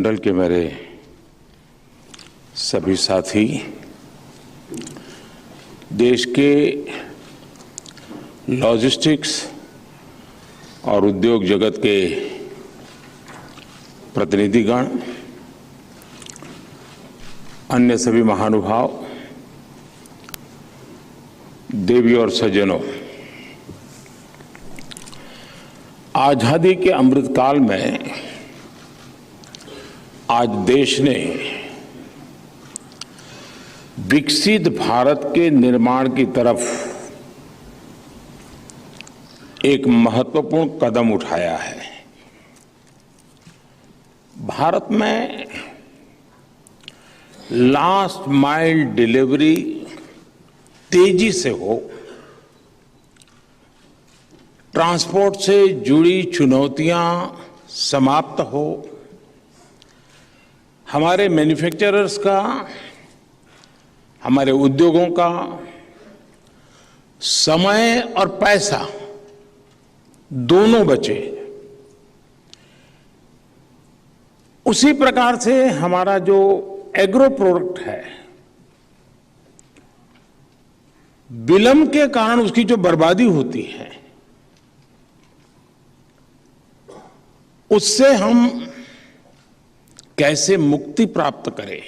मंडल के मेरे सभी साथी, देश के लॉजिस्टिक्स और उद्योग जगत के प्रतिनिधिगण, अन्य सभी महानुभाव, देवी और सज्जनों, आजादी के अमृतकाल में आज देश ने विकसित भारत के निर्माण की तरफ एक महत्वपूर्ण कदम उठाया है। भारत में लास्ट माइल डिलीवरी तेजी से हो, ट्रांसपोर्ट से जुड़ी चुनौतियां समाप्त हो, हमारे मैन्युफैक्चरर्स का, हमारे उद्योगों का समय और पैसा दोनों बचे, उसी प्रकार से हमारा जो एग्रो प्रोडक्ट है, विलंब के कारण उसकी जो बर्बादी होती है, उससे हम कैसे मुक्ति प्राप्त करें,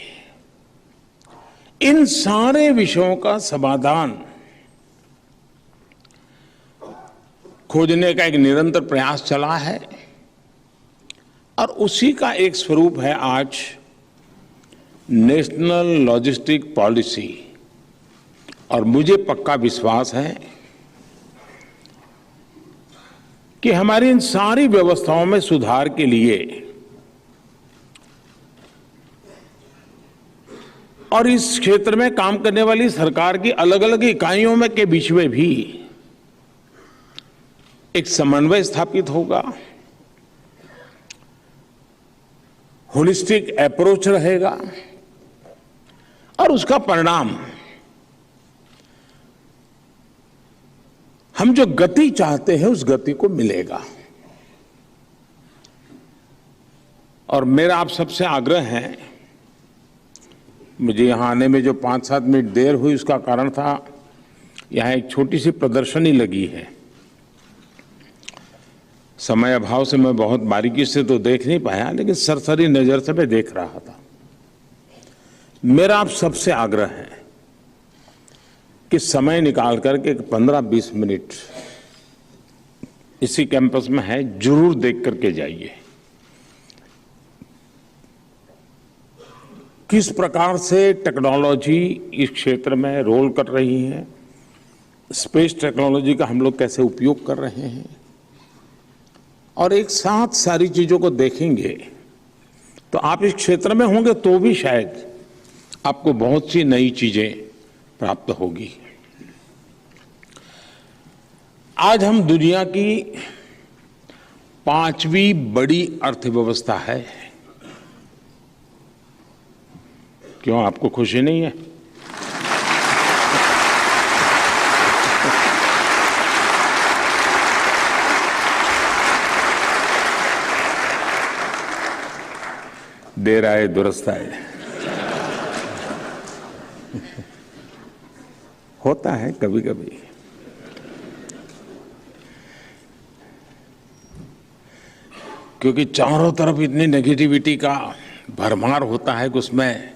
इन सारे विषयों का समाधान खोजने का एक निरंतर प्रयास चला है और उसी का एक स्वरूप है आज नेशनल लॉजिस्टिक पॉलिसी। और मुझे पक्का विश्वास है कि हमारी इन सारी व्यवस्थाओं में सुधार के लिए और इस क्षेत्र में काम करने वाली सरकार की अलग अलग इकाइयों में के बीच में भी एक समन्वय स्थापित होगा, होलिस्टिक अप्रोच रहेगा और उसका परिणाम हम जो गति चाहते हैं उस गति को मिलेगा। और मेरा आप सबसे आग्रह है, मुझे यहाँ आने में जो 5-7 मिनट देर हुई उसका कारण था यहाँ एक छोटी सी प्रदर्शनी लगी है। समय अभाव से मैं बहुत बारीकी से तो देख नहीं पाया, लेकिन सरसरी नजर से मैं देख रहा था। मेरा आप सबसे आग्रह है कि समय निकाल करके 15-20 मिनट इसी कैंपस में है, जरूर देख करके जाइए किस प्रकार से टेक्नोलॉजी इस क्षेत्र में रोल कर रही है, स्पेस टेक्नोलॉजी का हम लोग कैसे उपयोग कर रहे हैं, और एक साथ सारी चीजों को देखेंगे तो आप इस क्षेत्र में होंगे तो भी शायद आपको बहुत सी नई चीजें प्राप्त होगी। आज हम दुनिया की 5वीं बड़ी अर्थव्यवस्था है। क्यों, आपको खुशी नहीं है? देर आए दुरुस्त आए होता है कभी कभी। क्योंकि चारों तरफ इतनी नेगेटिविटी का भरमार होता है कि उसमें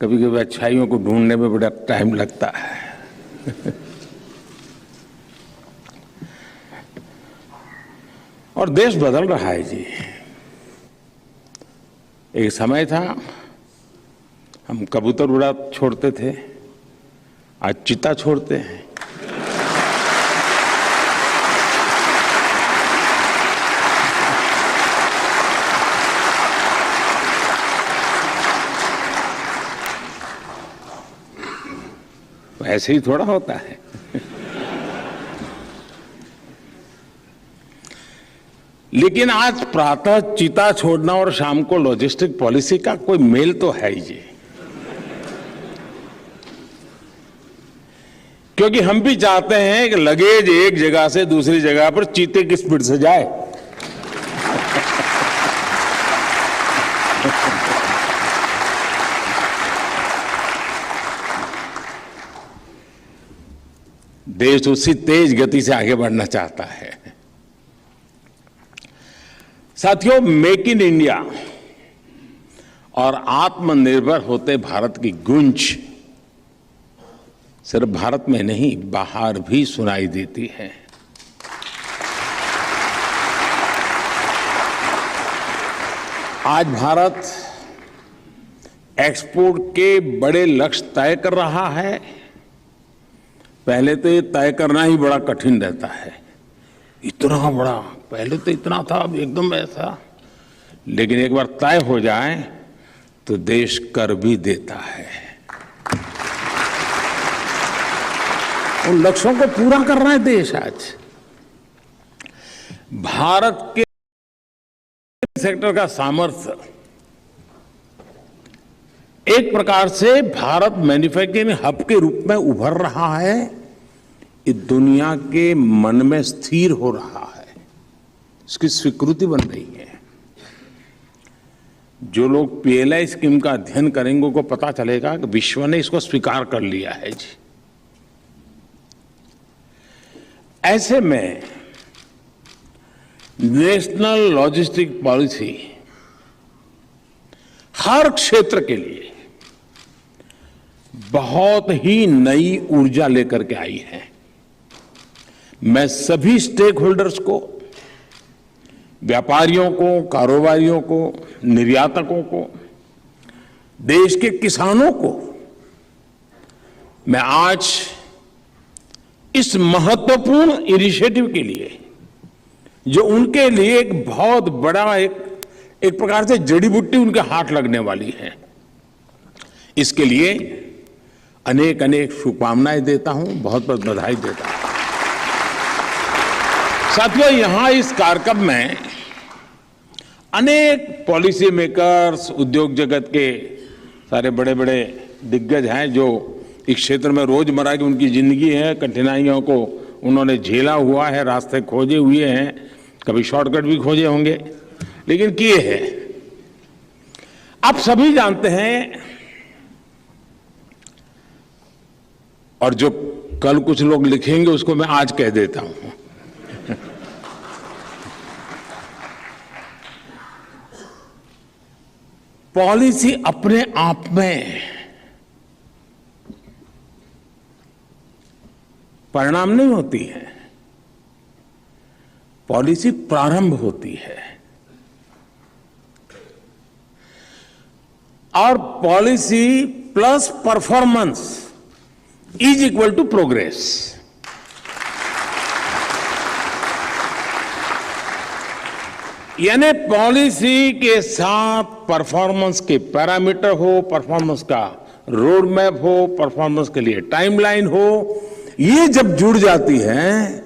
कभी कभी अच्छाइयों को ढूंढने में बड़ा टाइम लगता है। और देश बदल रहा है जी। एक समय था हम कबूतर उड़ा छोड़ते थे, आज चिता छोड़ते हैं। ऐसे ही थोड़ा होता है। लेकिन आज प्रातः चीता छोड़ना और शाम को लॉजिस्टिक पॉलिसी का कोई मेल तो है ही जी। क्योंकि हम भी चाहते हैं कि लगेज एक जगह से दूसरी जगह पर चीते की स्पीड से जाए। देश उसी तेज गति से आगे बढ़ना चाहता है। साथियों, मेक इन इंडिया और आत्मनिर्भर होते भारत की गूंज सिर्फ भारत में नहीं, बाहर भी सुनाई देती है। आज भारत एक्सपोर्ट के बड़े लक्ष्य तय कर रहा है। पहले तो ये तय करना ही बड़ा कठिन रहता है, इतना बड़ा, पहले तो इतना था, अब एकदम ऐसा। लेकिन एक बार तय हो जाए तो देश कर भी देता है। उन लक्ष्यों को पूरा कर रहा है देश। आज भारत के सेक्टर का सामर्थ्य एक प्रकार से भारत मैन्युफैक्चरिंग हब के रूप में उभर रहा है। ये दुनिया के मन में स्थिर हो रहा है, इसकी स्वीकृति बन रही है। जो लोग पीएलआई स्कीम का अध्ययन करेंगे उनको पता चलेगा कि विश्व ने इसको स्वीकार कर लिया है जी। ऐसे में नेशनल लॉजिस्टिक पॉलिसी हर क्षेत्र के लिए बहुत ही नई ऊर्जा लेकर के आई है। मैं सभी स्टेक होल्डर्स को, व्यापारियों को, कारोबारियों को, निर्यातकों को, देश के किसानों को मैं आज इस महत्वपूर्ण इनिशिएटिव के लिए, जो उनके लिए एक बहुत बड़ा एक प्रकार से जड़ी बूटी उनके हाथ लगने वाली है, इसके लिए अनेक अनेक शुभकामनाएं देता हूं, बहुत बहुत बधाई देता हूं। साथियों, यहां इस कार्यक्रम में अनेक पॉलिसी मेकर्स, उद्योग जगत के सारे बड़े बड़े दिग्गज हैं जो इस क्षेत्र में रोजमर्रा की उनकी जिंदगी है, कठिनाइयों को उन्होंने झेला हुआ है, रास्ते खोजे हुए हैं, कभी शॉर्टकट भी खोजे होंगे, लेकिन किए हैं। आप सभी जानते हैं, और जो कल कुछ लोग लिखेंगे उसको मैं आज कह देता हूं। पॉलिसी अपने आप में परिणाम नहीं होती है, पॉलिसी प्रारंभ होती है। और policy plus performance is equal to progress. यानी पॉलिसी के साथ परफॉर्मेंस के पैरामीटर हो, परफॉर्मेंस का रोड मैप हो, परफॉर्मेंस के लिए टाइमलाइन हो, ये जब जुड़ जाती है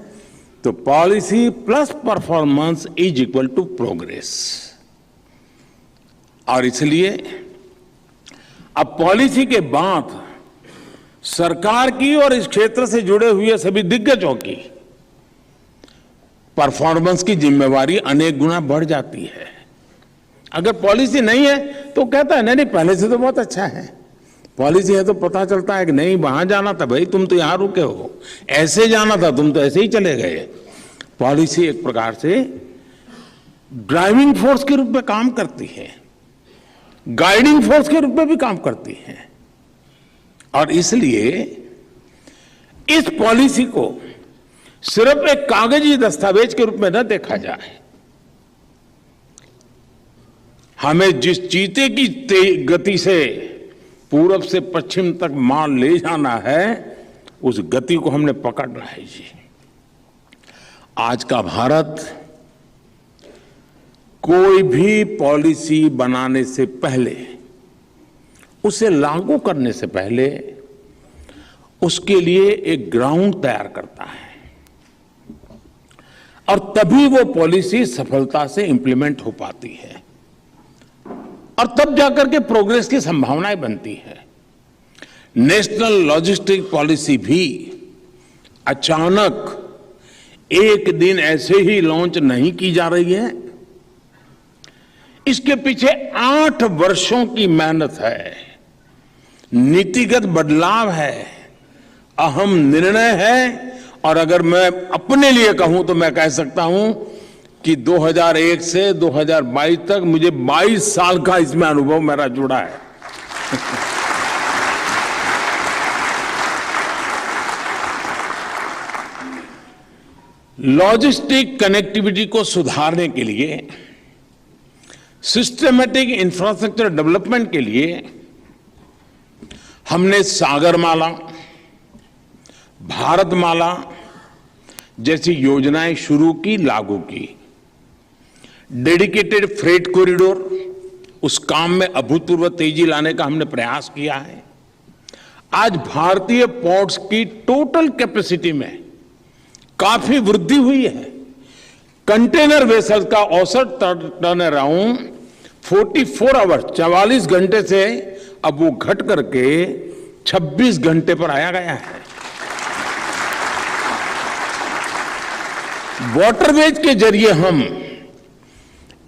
तो policy plus performance is equal to progress. और इसलिए अब पॉलिसी के बाद सरकार की और इस क्षेत्र से जुड़े हुए सभी दिग्गजों की परफॉर्मेंस की जिम्मेवारी अनेक गुना बढ़ जाती है। अगर पॉलिसी नहीं है तो कहता है नहीं नहीं पहले से तो बहुत अच्छा है, पॉलिसी है तो पता चलता है कि नहीं वहां जाना था भाई तुम तो यहां रुके हो, ऐसे जाना था तुम तो ऐसे ही चले गए। पॉलिसी एक प्रकार से ड्राइविंग फोर्स के रूप में काम करती है, गाइडिंग फोर्स के रूप में भी काम करती है। और इसलिए इस पॉलिसी को सिर्फ एक कागजी दस्तावेज के रूप में न देखा जाए। हमें जिस चीते की गति से पूरब से पश्चिम तक माल ले जाना है, उस गति को हमने पकड़ना है जी। आज का भारत कोई भी पॉलिसी बनाने से पहले, उसे लागू करने से पहले उसके लिए एक ग्राउंड तैयार करता है और तभी वो पॉलिसी सफलता से इंप्लीमेंट हो पाती है और तब जाकर के प्रोग्रेस की संभावनाएं बनती है। नेशनल लॉजिस्टिक पॉलिसी भी अचानक एक दिन ऐसे ही लॉन्च नहीं की जा रही है। इसके पीछे 8 वर्षों की मेहनत है, नीतिगत बदलाव है, अहम निर्णय है। और अगर मैं अपने लिए कहूं तो मैं कह सकता हूं कि 2001 से 2022 तक मुझे 22 साल का इसमें अनुभव मेरा जुड़ा है। लॉजिस्टिक कनेक्टिविटी को सुधारने के लिए, सिस्टमैटिक इंफ्रास्ट्रक्चर डेवलपमेंट के लिए हमने सागरमाला, भारतमाला जैसी योजनाएं शुरू की, लागू की। डेडिकेटेड फ्रेट कॉरिडोर, उस काम में अभूतपूर्व तेजी लाने का हमने प्रयास किया है। आज भारतीय पोर्ट्स की टोटल कैपेसिटी में काफी वृद्धि हुई है। कंटेनर वेसल का औसत टर्न अराउंड 44 आवर्स, 44 घंटे से अब वो घट करके 26 घंटे पर आया गया है। वाटरवेज के जरिए हम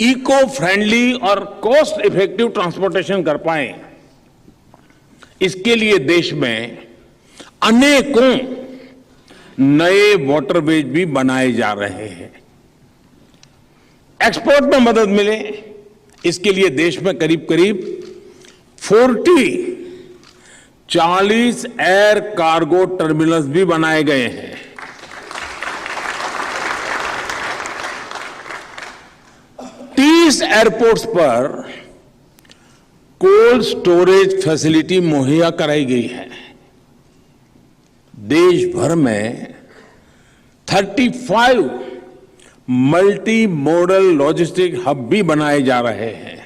इको फ्रेंडली और कॉस्ट इफेक्टिव ट्रांसपोर्टेशन कर पाए, इसके लिए देश में अनेकों नए वाटरवेज भी बनाए जा रहे हैं। एक्सपोर्ट में मदद मिले, इसके लिए देश में करीब करीब 40 एयर कार्गो टर्मिनल्स भी बनाए गए हैं। एयरपोर्ट्स पर कोल्ड स्टोरेज फैसिलिटी मुहैया कराई गई है। देश भर में 35 मल्टी मॉडल लॉजिस्टिक हब भी बनाए जा रहे हैं।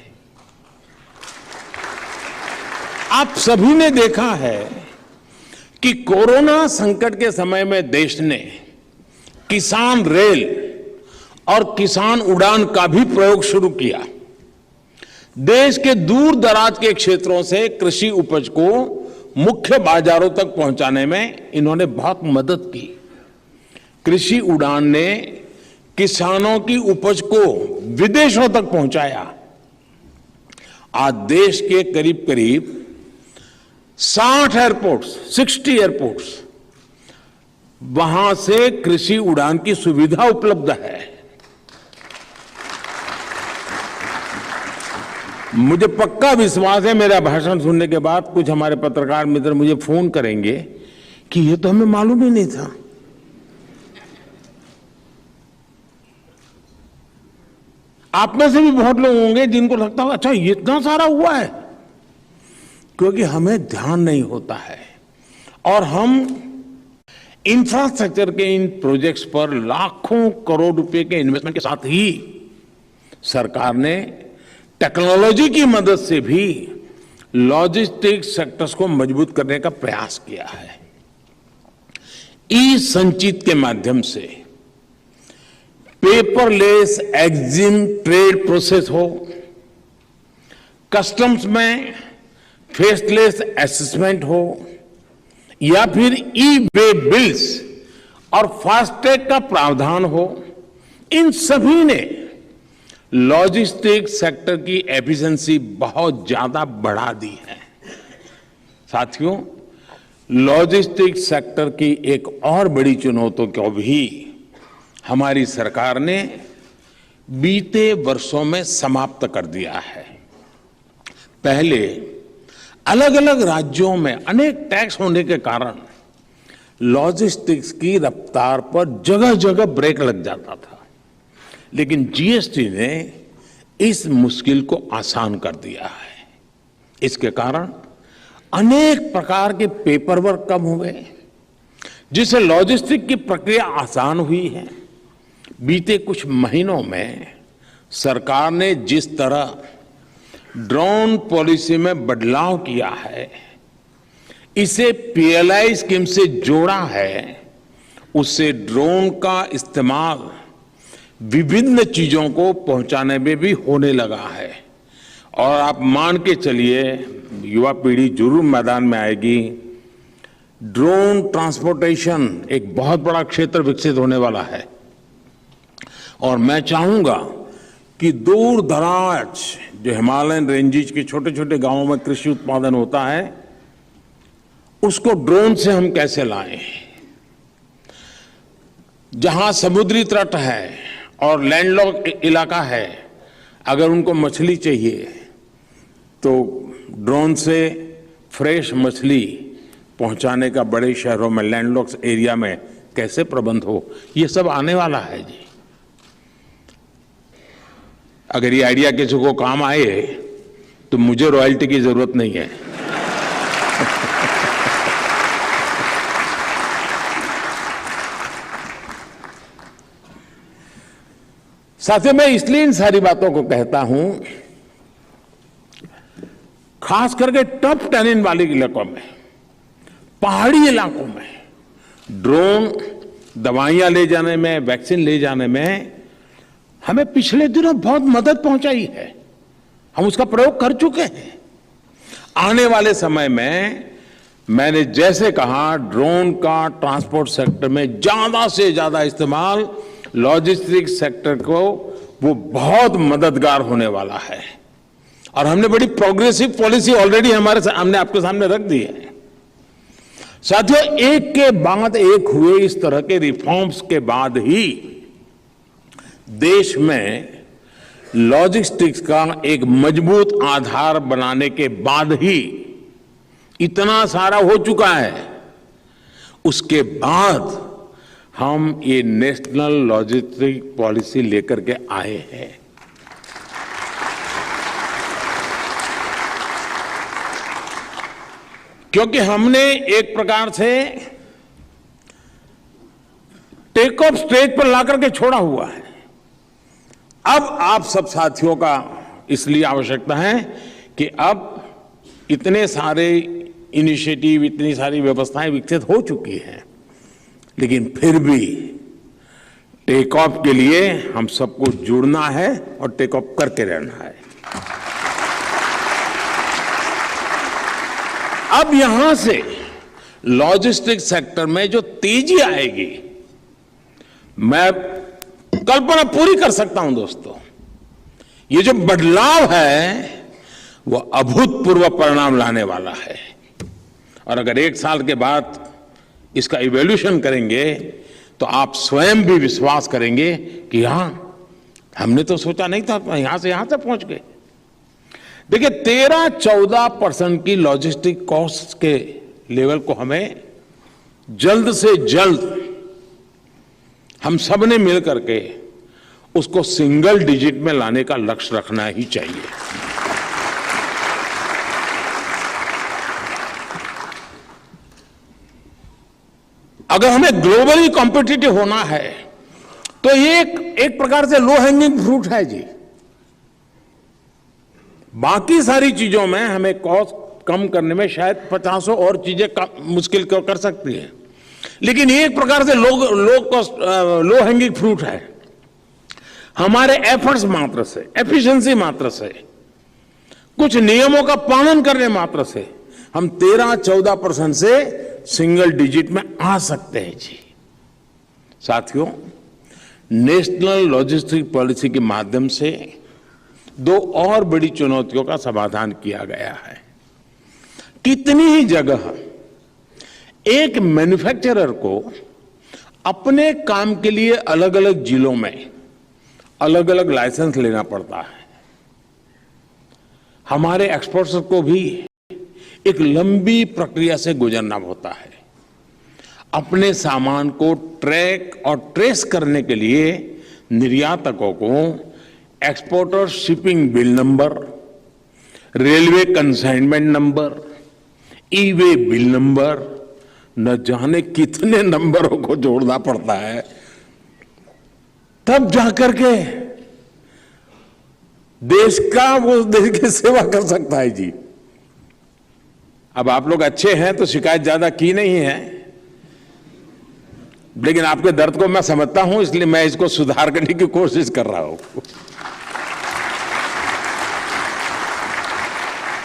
आप सभी ने देखा है कि कोरोना संकट के समय में देश ने किसान रेल और किसान उड़ान का भी प्रयोग शुरू किया। देश के दूर दराज के क्षेत्रों से कृषि उपज को मुख्य बाजारों तक पहुंचाने में इन्होंने बहुत मदद की। कृषि उड़ान ने किसानों की उपज को विदेशों तक पहुंचाया। आज देश के करीब करीब 60 एयरपोर्ट्स वहां से कृषि उड़ान की सुविधा उपलब्ध है। मुझे पक्का विश्वास है, मेरा भाषण सुनने के बाद कुछ हमारे पत्रकार मित्र मुझे फोन करेंगे कि ये तो हमें मालूम ही नहीं था। आप में से भी बहुत लोग होंगे जिनको लगता होगा अच्छा ये इतना सारा हुआ है, क्योंकि हमें ध्यान नहीं होता है। और हम इंफ्रास्ट्रक्चर के इन प्रोजेक्ट्स पर लाखों करोड़ रुपए के इन्वेस्टमेंट के साथ ही सरकार ने टेक्नोलॉजी की मदद से भी लॉजिस्टिक सेक्टर्स को मजबूत करने का प्रयास किया है। ई संचित के माध्यम से पेपरलेस एक्जिम ट्रेड प्रोसेस हो, कस्टम्स में फेसलेस असेसमेंट हो, या फिर ई वे बिल्स और फास्टैग का प्रावधान हो, इन सभी ने लॉजिस्टिक सेक्टर की एफिशिएंसी बहुत ज्यादा बढ़ा दी है। साथियों, लॉजिस्टिक सेक्टर की एक और बड़ी चुनौती को भी हमारी सरकार ने बीते वर्षों में समाप्त कर दिया है। पहले अलग अलग राज्यों में अनेक टैक्स होने के कारण लॉजिस्टिक्स की रफ्तार पर जगह जगह ब्रेक लग जाता था, लेकिन जीएसटी ने इस मुश्किल को आसान कर दिया है। इसके कारण अनेक प्रकार के पेपर वर्क कम हुए, जिससे लॉजिस्टिक की प्रक्रिया आसान हुई है। बीते कुछ महीनों में सरकार ने जिस तरह ड्रोन पॉलिसी में बदलाव किया है, इसे पीएलआई स्कीम से जोड़ा है, उससे ड्रोन का इस्तेमाल विभिन्न चीजों को पहुंचाने में भी होने लगा है। और आप मान के चलिए, युवा पीढ़ी जरूर मैदान में आएगी। ड्रोन ट्रांसपोर्टेशन एक बहुत बड़ा क्षेत्र विकसित होने वाला है, और मैं चाहूंगा कि दूर दराज जो हिमालयन रेंजेस के छोटे छोटे गांवों में कृषि उत्पादन होता है उसको ड्रोन से हम कैसे लाएं। जहां समुद्री तट है और लैंडलॉक इलाका है, अगर उनको मछली चाहिए तो ड्रोन से फ्रेश मछली पहुंचाने का बड़े शहरों में लैंडलॉक एरिया में कैसे प्रबंध हो, ये सब आने वाला है जी। अगर ये आइडिया किसी को काम आए तो मुझे रॉयल्टी की जरूरत नहीं है। साथियों, मैं इसलिए इन सारी बातों को कहता हूं, खास करके टफ टेरेन वाले इलाकों में, पहाड़ी इलाकों में ड्रोन दवाइयां ले जाने में, वैक्सीन ले जाने में हमें पिछले दिनों बहुत मदद पहुंचाई है। हम उसका प्रयोग कर चुके हैं। आने वाले समय में मैंने जैसे कहा, ड्रोन का ट्रांसपोर्ट सेक्टर में ज्यादा से ज्यादा इस्तेमाल लॉजिस्टिक्स सेक्टर को वो बहुत मददगार होने वाला है। और हमने बड़ी प्रोग्रेसिव पॉलिसी ऑलरेडी हमने आपके सामने रख दी है। साथियों, एक के बाद एक हुए इस तरह के रिफॉर्म्स के बाद ही देश में लॉजिस्टिक्स का एक मजबूत आधार बनाने के बाद ही इतना सारा हो चुका है। उसके बाद हम ये नेशनल लॉजिस्टिक पॉलिसी लेकर के आए हैं। क्योंकि हमने एक प्रकार से टेक ऑफ स्टेज पर लाकर के छोड़ा हुआ है। अब आप सब साथियों का इसलिए आवश्यकता है कि अब इतने सारे इनिशिएटिव, इतनी सारी व्यवस्थाएं विकसित हो चुकी हैं, लेकिन फिर भी टेक ऑफ के लिए हम सबको जुड़ना है और टेक ऑफ करके रहना है। अब यहां से लॉजिस्टिक्स सेक्टर में जो तेजी आएगी, मैं कल्पना पूरी कर सकता हूं दोस्तों। ये जो बदलाव है वो अभूतपूर्व परिणाम लाने वाला है। और अगर एक साल के बाद इसका इवोल्यूशन करेंगे तो आप स्वयं भी विश्वास करेंगे कि हां, हमने तो सोचा नहीं था, यहां से पहुंच गए। देखिए, 13-14% की लॉजिस्टिक कॉस्ट के लेवल को हमें जल्द से जल्द हम सब ने मिल करके उसको सिंगल डिजिट में लाने का लक्ष्य रखना ही चाहिए। अगर हमें ग्लोबली कॉम्पिटिटिव होना है तो ये एक प्रकार से लो हैंगिंग फ्रूट है जी। बाकी सारी चीजों में हमें कॉस्ट कम करने में शायद 50 और चीजें मुश्किल कर सकती है, लेकिन ये एक प्रकार से लो हैंगिंग फ्रूट है। हमारे एफर्ट्स मात्र से, एफिशिएंसी मात्र से, कुछ नियमों का पालन करने मात्र से हम 13-14% से सिंगल डिजिट में आ सकते हैं जी। साथियों, नेशनल लॉजिस्टिक पॉलिसी के माध्यम से दो और बड़ी चुनौतियों का समाधान किया गया है। कितनी ही जगह एक मैन्युफैक्चरर को अपने काम के लिए अलग अलग जिलों में अलग अलग लाइसेंस लेना पड़ता है। हमारे एक्सपोर्टर्स को भी एक लंबी प्रक्रिया से गुजरना होता है। अपने सामान को ट्रैक और ट्रेस करने के लिए निर्यातकों को exporter shipping bill number, railway consignment number, e way bill number, न जाने कितने नंबरों को जोड़ना पड़ता है, तब जाकर के देश की सेवा कर सकता है जी। अब आप लोग अच्छे हैं तो शिकायत ज्यादा की नहीं है, लेकिन आपके दर्द को मैं समझता हूं, इसलिए मैं इसको सुधार करने की कोशिश कर रहा हूं।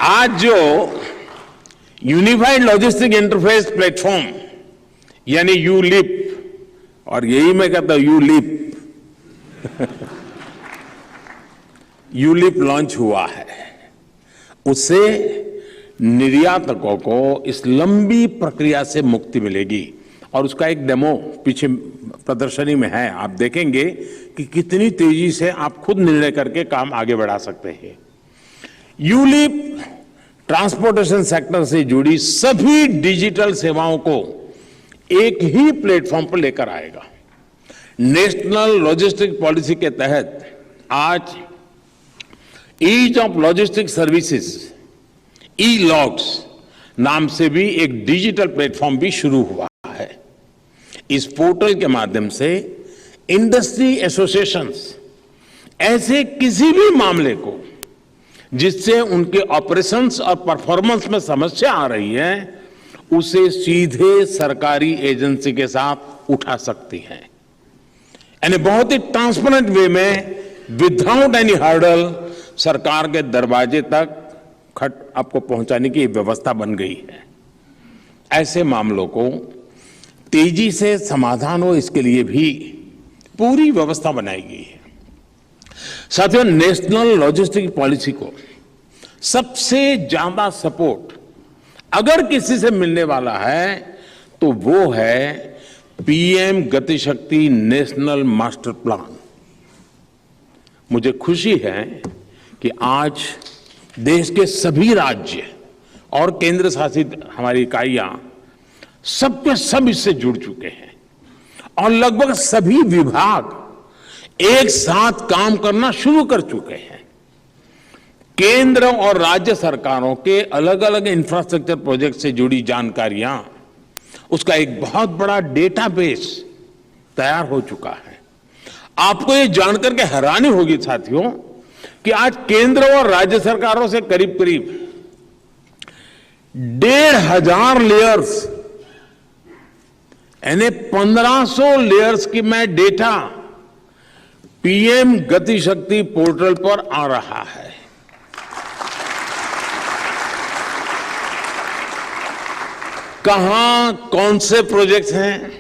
आज जो यूनिफाइड लॉजिस्टिक इंटरफेस प्लेटफॉर्म यानी यूलिप, और यही मैं कहता हूं यूलिप यूलिप लॉन्च हुआ है, उससे निर्यातकों को इस लंबी प्रक्रिया से मुक्ति मिलेगी। और उसका एक डेमो पीछे प्रदर्शनी में है, आप देखेंगे कि कितनी तेजी से आप खुद निर्णय करके काम आगे बढ़ा सकते हैं। यूलिप ट्रांसपोर्टेशन सेक्टर से जुड़ी सभी डिजिटल सेवाओं को एक ही प्लेटफॉर्म पर लेकर आएगा। नेशनल लॉजिस्टिक पॉलिसी के तहत आज ease of logistic services, e logs नाम से भी एक डिजिटल प्लेटफॉर्म भी शुरू हुआ है। इस पोर्टल के माध्यम से इंडस्ट्री एसोसिएशंस ऐसे किसी भी मामले को जिससे उनके ऑपरेशंस और परफॉर्मेंस में समस्या आ रही है, उसे सीधे सरकारी एजेंसी के साथ उठा सकती हैं। यानी बहुत ही ट्रांसपेरेंट वे में विदाउट एनी हर्डल सरकार के दरवाजे तक खट आपको पहुंचाने की व्यवस्था बन गई है। ऐसे मामलों को तेजी से समाधान हो, इसके लिए भी पूरी व्यवस्था बनाई गई है। साथियों, नेशनल लॉजिस्टिक पॉलिसी को सबसे ज्यादा सपोर्ट अगर किसी से मिलने वाला है तो वो है पीएम गति शक्ति नेशनल मास्टर प्लान। मुझे खुशी है कि आज देश के सभी राज्य और केंद्र शासित हमारी इकाइयां सबके सब इससे जुड़ चुके हैं और लगभग सभी विभाग एक साथ काम करना शुरू कर चुके हैं। केंद्र और राज्य सरकारों के अलग अलग इंफ्रास्ट्रक्चर प्रोजेक्ट से जुड़ी जानकारियां, उसका एक बहुत बड़ा डेटाबेस तैयार हो चुका है। आपको ये जानकर के हैरानी होगी साथियों कि आज केंद्र और राज्य सरकारों से करीब करीब 1500 लेयर्स यानी 1500 लेयर्स की मैं डेटा पीएम गति शक्ति पोर्टल पर आ रहा है। कहां कौन से प्रोजेक्ट्स हैं,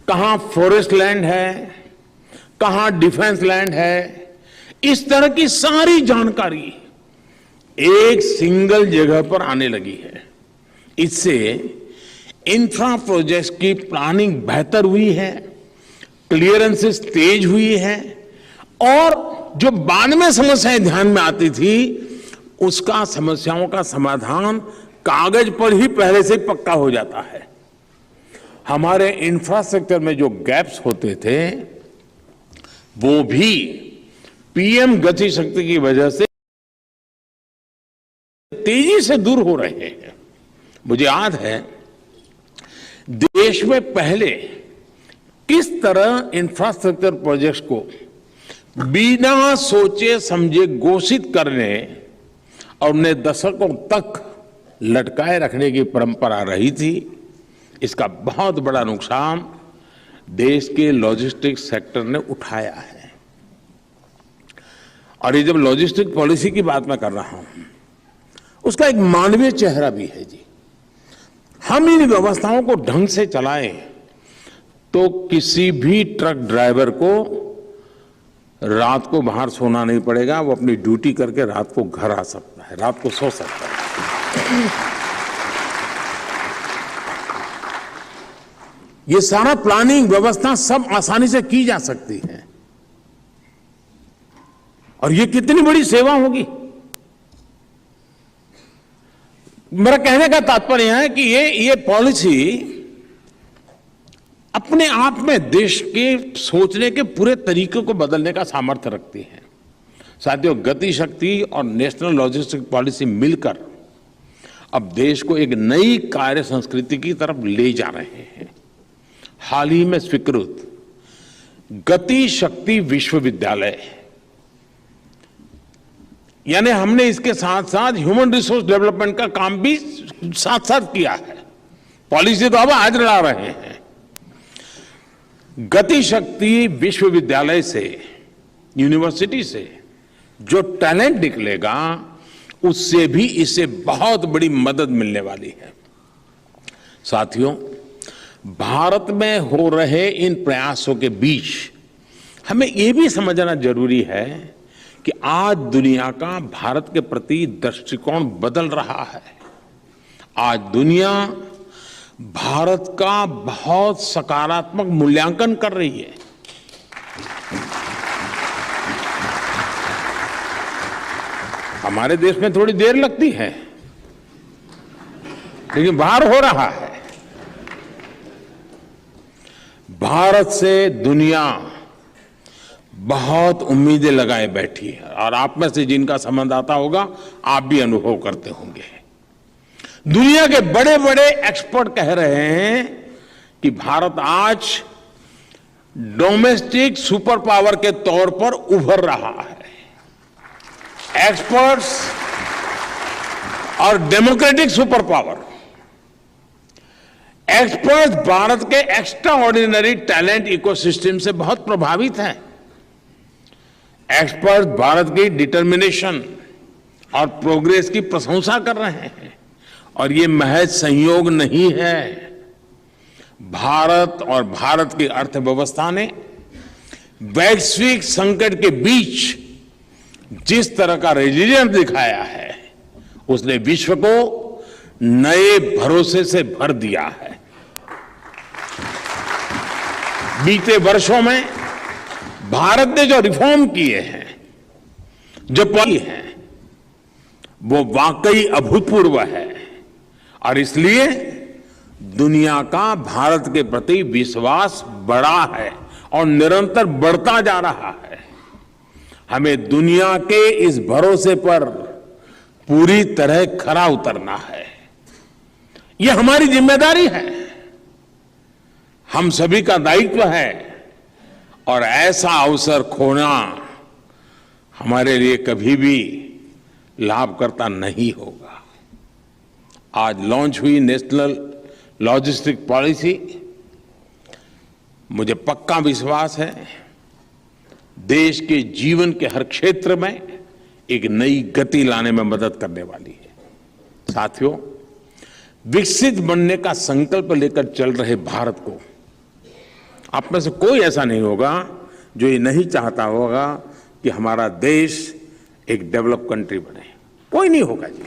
कहां फॉरेस्ट लैंड है, कहां डिफेंस लैंड है, इस तरह की सारी जानकारी एक सिंगल जगह पर आने लगी है। इससे इंफ्रा प्रोजेक्ट्स की प्लानिंग बेहतर हुई है, क्लियरेंसेस तेज हुई है और जो बाद में समस्याएं ध्यान में आती थी उसका समस्याओं का समाधान कागज पर ही पहले से पक्का हो जाता है। हमारे इंफ्रास्ट्रक्चर में जो गैप्स होते थे वो भी पीएम गति शक्ति की वजह से तेजी से दूर हो रहे हैं। मुझे याद है देश में पहले किस तरह इंफ्रास्ट्रक्चर प्रोजेक्ट्स को बिना सोचे समझे घोषित करने और उन्हें दशकों तक लटकाए रखने की परंपरा रही थी। इसका बहुत बड़ा नुकसान देश के लॉजिस्टिक सेक्टर ने उठाया है। और ये जब लॉजिस्टिक पॉलिसी की बात मैं कर रहा हूं, उसका एक मानवीय चेहरा भी है जी। हम इन व्यवस्थाओं को ढंग से चलाएं तो किसी भी ट्रक ड्राइवर को रात को बाहर सोना नहीं पड़ेगा। वो अपनी ड्यूटी करके रात को घर आ सकता है, रात को सो सकता है। ये सारा प्लानिंग व्यवस्था सब आसानी से की जा सकती है और ये कितनी बड़ी सेवा होगी। मेरा कहने का तात्पर्य है कि ये पॉलिसी अपने आप में देश के सोचने के पूरे तरीके को बदलने का सामर्थ्य रखती है। साथियों, गति शक्ति और नेशनल लॉजिस्टिक पॉलिसी मिलकर अब देश को एक नई कार्य संस्कृति की तरफ ले जा रहे हैं। हाल ही में स्वीकृत गति शक्ति विश्वविद्यालय, यानी हमने इसके साथ साथ ह्यूमन रिसोर्स डेवलपमेंट का काम भी साथ साथ किया है। पॉलिसी तो अब आज लड़ा रहे हैं। गति शक्ति विश्वविद्यालय से, यूनिवर्सिटी से जो टैलेंट निकलेगा उससे भी इसे बहुत बड़ी मदद मिलने वाली है। साथियों, भारत में हो रहे इन प्रयासों के बीच हमें यह भी समझना जरूरी है कि आज दुनिया का भारत के प्रति दृष्टिकोण बदल रहा है। आज दुनिया भारत का बहुत सकारात्मक मूल्यांकन कर रही है। हमारे देश में थोड़ी देर लगती है, लेकिन बाहर हो रहा है। भारत से दुनिया बहुत उम्मीदें लगाए बैठी है और आप में से जिनका संबंध आता होगा, आप भी अनुभव करते होंगे। दुनिया के बड़े बड़े एक्सपर्ट कह रहे हैं कि भारत आज डोमेस्टिक सुपर पावर के तौर पर उभर रहा है। एक्सपर्ट्स और democratic super power. Experts Bharat के एक्स्ट्रा ऑर्डिनरी टैलेंट इकोसिस्टम से बहुत प्रभावित हैं। एक्सपर्ट्स भारत की डिटर्मिनेशन और प्रोग्रेस की प्रशंसा कर रहे हैं और ये महज संयोग नहीं है। भारत और भारत की अर्थव्यवस्था ने वैश्विक संकट के बीच जिस तरह का रेजिलियंस दिखाया है, उसने विश्व को नए भरोसे से भर दिया है। बीते वर्षों में भारत ने जो रिफॉर्म किए हैं, जो पॉलिसी है, वो वाकई अभूतपूर्व है और इसलिए दुनिया का भारत के प्रति विश्वास बढ़ा है और निरंतर बढ़ता जा रहा है। हमें दुनिया के इस भरोसे पर पूरी तरह खरा उतरना है। यह हमारी जिम्मेदारी है, हम सभी का दायित्व है और ऐसा अवसर खोना हमारे लिए कभी भी लाभकर्ता नहीं होगा। आज लॉन्च हुई नेशनल लॉजिस्टिक पॉलिसी, मुझे पक्का विश्वास है देश के जीवन के हर क्षेत्र में एक नई गति लाने में मदद करने वाली है। साथियों, विकसित बनने का संकल्प लेकर चल रहे भारत को आप में से कोई ऐसा नहीं होगा जो ये नहीं चाहता होगा कि हमारा देश एक डेवलप कंट्री बने। कोई नहीं होगा जी।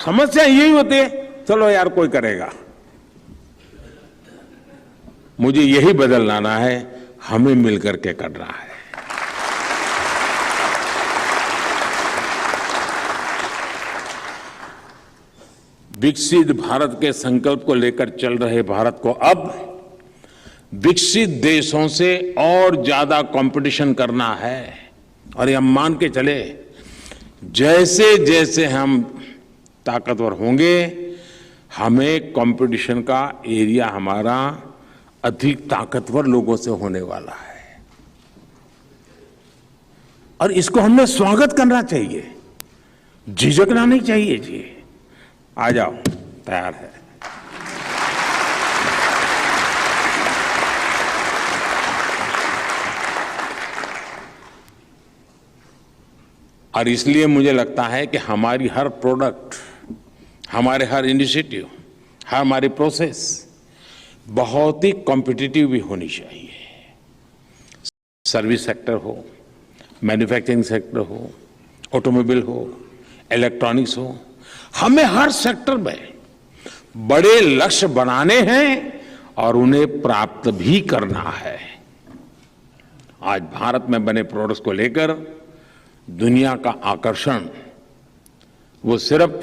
समस्या यही होती है, चलो यार कोई करेगा। मुझे यही बदल लाना है, हमें मिलकर के करना है। विकसित भारत के संकल्प को लेकर चल रहे भारत को अब विकसित देशों से और ज्यादा कंपटीशन करना है। और ये हम मान के चले, जैसे जैसे हम ताकतवर होंगे, हमें कंपटीशन का एरिया हमारा अधिक ताकतवर लोगों से होने वाला है और इसको हमें स्वागत करना चाहिए, झिझकना नहीं चाहिए जी। आ जाओ, तैयार है। और इसलिए मुझे लगता है कि हमारी हर प्रोडक्ट, हमारे हर इनिशिएटिव, हमारी प्रोसेस बहुत ही कॉम्पिटिटिव भी होनी चाहिए। सर्विस सेक्टर हो, मैन्युफैक्चरिंग सेक्टर हो, ऑटोमोबाइल हो, इलेक्ट्रॉनिक्स हो, हमें हर सेक्टर में बड़े लक्ष्य बनाने हैं और उन्हें प्राप्त भी करना है। आज भारत में बने प्रोडक्ट्स को लेकर दुनिया का आकर्षण वो सिर्फ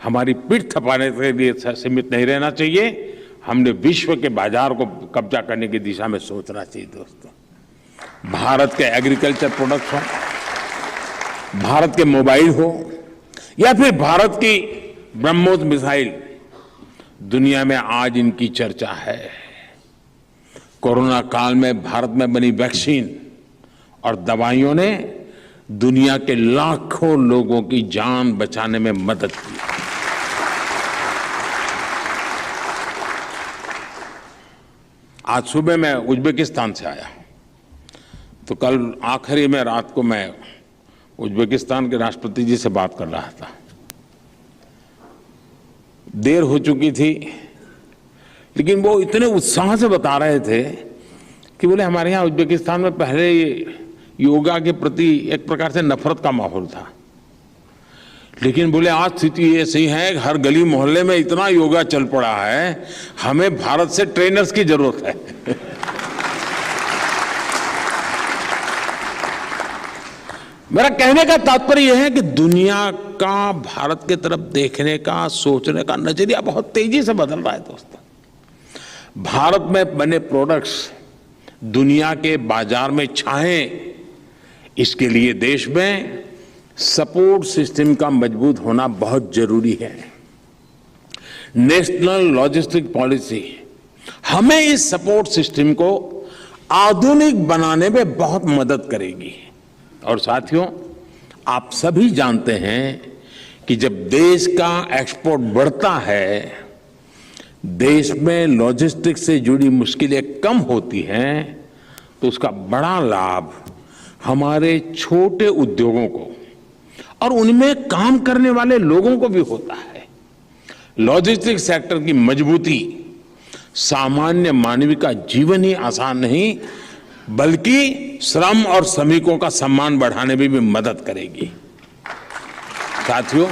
हमारी पीठ थपाने के लिए सीमित नहीं रहना चाहिए, हमने विश्व के बाजार को कब्जा करने की दिशा में सोचना चाहिए। दोस्तों, भारत के एग्रीकल्चर प्रोडक्ट्स हो, भारत के मोबाइल हो या फिर भारत की ब्रह्मोस मिसाइल, दुनिया में आज इनकी चर्चा है। कोरोना काल में भारत में बनी वैक्सीन और दवाइयों ने दुनिया के लाखों लोगों की जान बचाने में मदद की। आज सुबह मैं उज्बेकिस्तान से आया, तो कल आखिरी में रात को मैं उज्बेकिस्तान के राष्ट्रपति जी से बात कर रहा था। देर हो चुकी थी, लेकिन वो इतने उत्साह से बता रहे थे कि बोले हमारे यहाँ उज्बेकिस्तान में पहले योगा के प्रति एक प्रकार से नफरत का माहौल था, लेकिन बोले आज स्थिति ऐसी है, हर गली मोहल्ले में इतना योगा चल पड़ा है, हमें भारत से ट्रेनर्स की जरूरत है। मेरा कहने का तात्पर्य यह है कि दुनिया का भारत की तरफ देखने का, सोचने का नजरिया बहुत तेजी से बदल रहा है दोस्तों। भारत में बने प्रोडक्ट्स दुनिया के बाजार में छाएं, इसके लिए देश में सपोर्ट सिस्टम का मजबूत होना बहुत जरूरी है। नेशनल लॉजिस्टिक पॉलिसी हमें इस सपोर्ट सिस्टम को आधुनिक बनाने में बहुत मदद करेगी। और साथियों, आप सभी जानते हैं कि जब देश का एक्सपोर्ट बढ़ता है, देश में लॉजिस्टिक्स से जुड़ी मुश्किलें कम होती हैं, तो उसका बड़ा लाभ हमारे छोटे उद्योगों को और उनमें काम करने वाले लोगों को भी होता है। लॉजिस्टिक्स सेक्टर की मजबूती सामान्य मानवीय का जीवन ही आसान नहीं, बल्कि श्रम और श्रमिकों का सम्मान बढ़ाने में भी मदद करेगी। साथियों,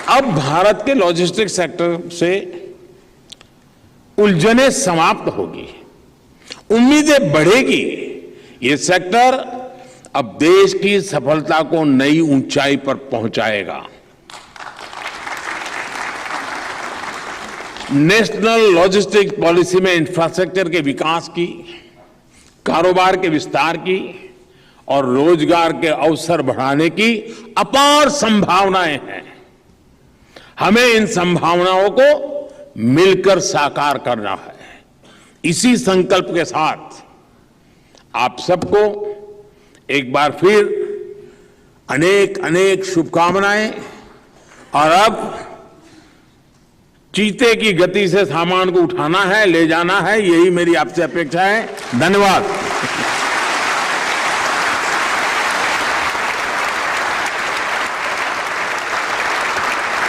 अब भारत के लॉजिस्टिक्स सेक्टर से उलझनें समाप्त होगी, उम्मीदें बढ़ेगी। ये सेक्टर अब देश की सफलता को नई ऊंचाई पर पहुंचाएगा। नेशनल लॉजिस्टिक पॉलिसी में इंफ्रास्ट्रक्चर के विकास की, कारोबार के विस्तार की और रोजगार के अवसर बढ़ाने की अपार संभावनाएं हैं। हमें इन संभावनाओं को मिलकर साकार करना है। इसी संकल्प के साथ आप सबको एक बार फिर अनेक अनेक शुभकामनाएं। और अब चीते की गति से सामान को उठाना है, ले जाना है, यही मेरी आपसे अपेक्षा है। धन्यवाद।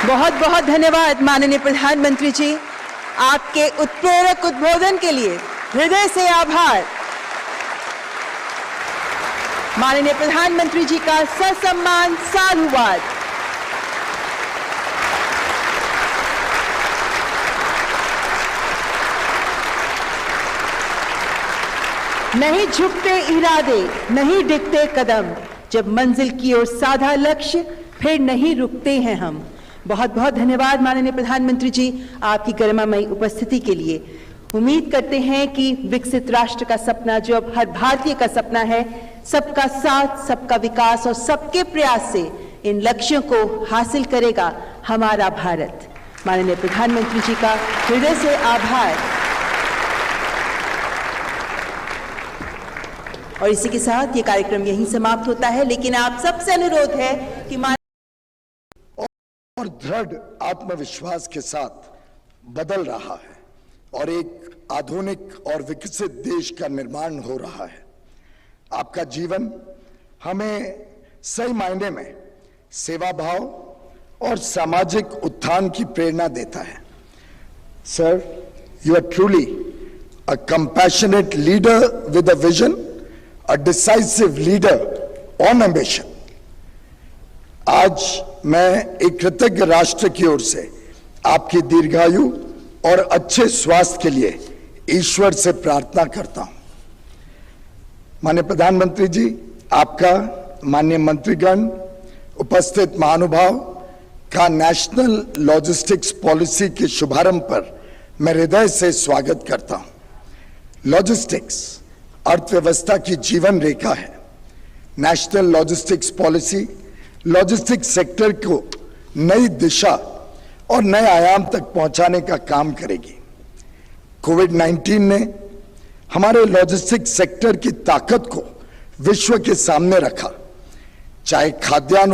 बहुत बहुत धन्यवाद माननीय प्रधानमंत्री जी, आपके उत्प्रेरक उद्बोधन के लिए हृदय से आभार। माननीय प्रधानमंत्री जी का ससम्मान साधुवाद। नहीं झुकते इरादे, नहीं डिगते कदम, जब मंजिल की ओर साधा लक्ष्य, फिर नहीं रुकते हैं हम। बहुत बहुत धन्यवाद माननीय प्रधानमंत्री जी, आपकी गरिमामयी उपस्थिति के लिए। उम्मीद करते हैं कि विकसित राष्ट्र का सपना, जो अब हर भारतीय का सपना है, सबका साथ, सबका विकास और सबके प्रयास से इन लक्ष्यों को हासिल करेगा हमारा भारत। माननीय प्रधानमंत्री जी का हृदय से आभार। और इसी के साथ ये कार्यक्रम यहीं समाप्त होता है, लेकिन आप सबसे अनुरोध है कि और दृढ़ आत्मविश्वास के साथ बदल रहा है और एक आधुनिक और विकसित देश का निर्माण हो रहा है। आपका जीवन हमें सही मायने में सेवा भाव और सामाजिक उत्थान की प्रेरणा देता है। Sir, you are truly a compassionate leader with a vision, a decisive leader on ambition। आज मैं एक कृतज्ञ राष्ट्र की ओर से आपकी दीर्घायु और अच्छे स्वास्थ्य के लिए ईश्वर से प्रार्थना करता हूं। माननीय प्रधानमंत्री जी, आपका, माननीय मंत्रीगण, उपस्थित महानुभाव का नेशनल लॉजिस्टिक्स पॉलिसी के शुभारंभ पर मैं हृदय से स्वागत करता हूं। लॉजिस्टिक्स अर्थव्यवस्था की जीवन रेखा है। National logistics policy logistics sector को नई दिशा और नए आयाम तक पहुंचाने का काम करेगी। कोविड-19 ने हमारे लॉजिस्टिक्स सेक्टर की ताकत को विश्व के सामने रखा, चाहे खाद्यान्न